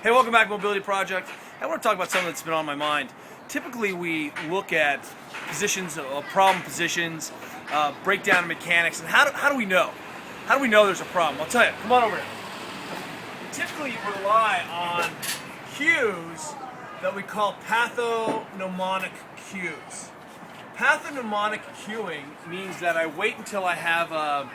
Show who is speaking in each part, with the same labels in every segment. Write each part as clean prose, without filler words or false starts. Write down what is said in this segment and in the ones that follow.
Speaker 1: Hey, welcome back to Mobility Project. I want to talk about something that's been on my mind. Typically, we look at positions, problem positions, breakdown mechanics, and how do we know? How do we know there's a problem? I'll tell you. Come on over here. We typically rely on cues that we call pathognomonic cues. Pathognomonic cueing means that I wait until I have a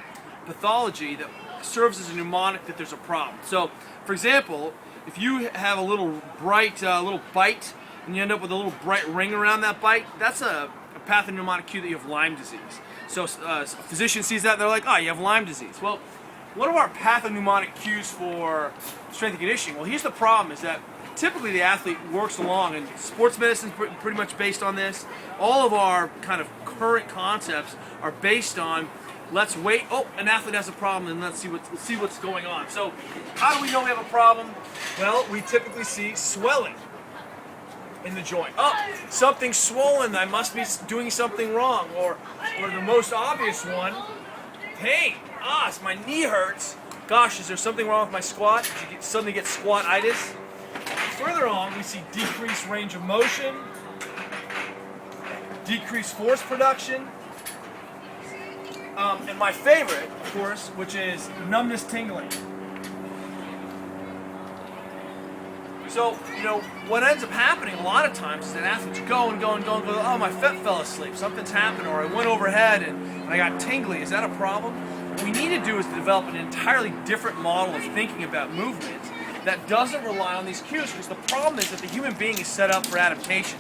Speaker 1: pathology that serves as a mnemonic that there's a problem. So, for example, if you have a little bright little bite and you end up with a little bright ring around that bite, that's a pathognomonic cue that you have Lyme disease. So a physician sees that and they're like, oh, you have Lyme disease. Well, what are our pathognomonic cues for strength and conditioning? Well, here's the problem is that typically the athlete works along, and sports medicine is pretty much based on this. All of our kind of current concepts are based on let's wait. Oh, an athlete has a problem, and let's see what's going on. So, how do we know we have a problem? Well, we typically see swelling in the joint. Oh, something's swollen. I must be doing something wrong. Or the most obvious one, pain. My knee hurts. Gosh, is there something wrong with my squat? Did you suddenly get squat-itis? Further on, we see decreased range of motion, decreased force production. And my favorite, of course, which is numbness tingling. So, what ends up happening a lot of times is that athletes go, oh, my foot fell asleep, something's happened, or I went overhead and I got tingly. Is that a problem? What we need to do is to develop an entirely different model of thinking about movement that doesn't rely on these cues, because the problem is that the human being is set up for adaptation.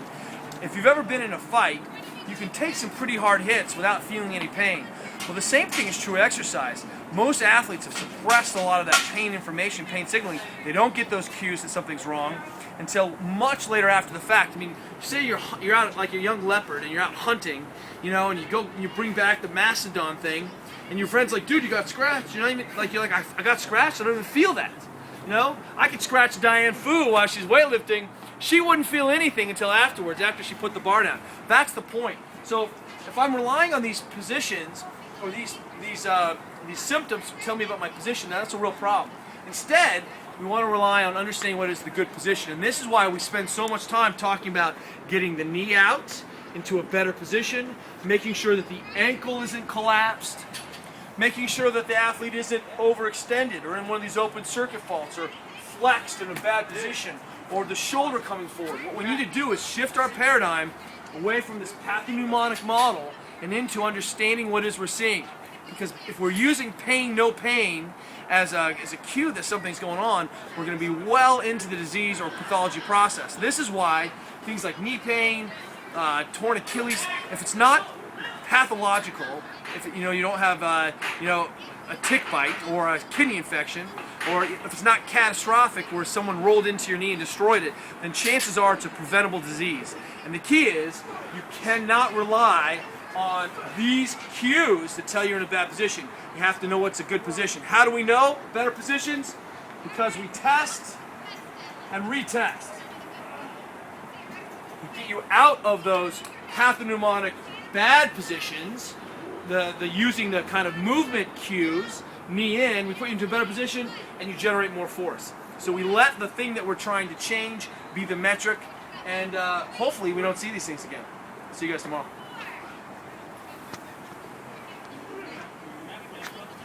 Speaker 1: If you've ever been in a fight, you can take some pretty hard hits without feeling any pain. Well, the same thing is true of exercise. Most athletes have suppressed a lot of that pain information, pain signaling. They don't get those cues that something's wrong until much later after the fact. I mean, say you're out like a young leopard and you're out hunting, and you go and you bring back the mastodon thing, and your friend's like, dude, you got scratched. You're like, I got scratched. I don't even feel that. I could scratch Diane Fu while she's weightlifting. She wouldn't feel anything until afterwards, after she put the bar down. That's the point. So if I'm relying on these positions or these symptoms to tell me about my position, that's a real problem. Instead, we want to rely on understanding what is the good position. And this is why we spend so much time talking about getting the knee out into a better position, making sure that the ankle isn't collapsed, making sure that the athlete isn't overextended or in one of these open circuit faults or flexed in a bad position, or the shoulder coming forward. What we need to do is shift our paradigm away from this pathognomonic model and into understanding what it is we're seeing. Because if we're using pain, no pain as a cue that something's going on, we're going to be well into the disease or pathology process. This is why things like knee pain, torn Achilles, if it's not pathological, if you don't have a tick bite or a kidney infection, or if it's not catastrophic where someone rolled into your knee and destroyed it, then chances are it's a preventable disease. And the key is you cannot rely on these cues to tell you're in a bad position. You have to know what's a good position. How do we know better positions? Because we test and retest. We get you out of those pathognomonic bad positions, the using the kind of movement cues, knee in, we put you into a better position, and you generate more force. So we let the thing that we're trying to change be the metric, and hopefully we don't see these things again. See you guys tomorrow.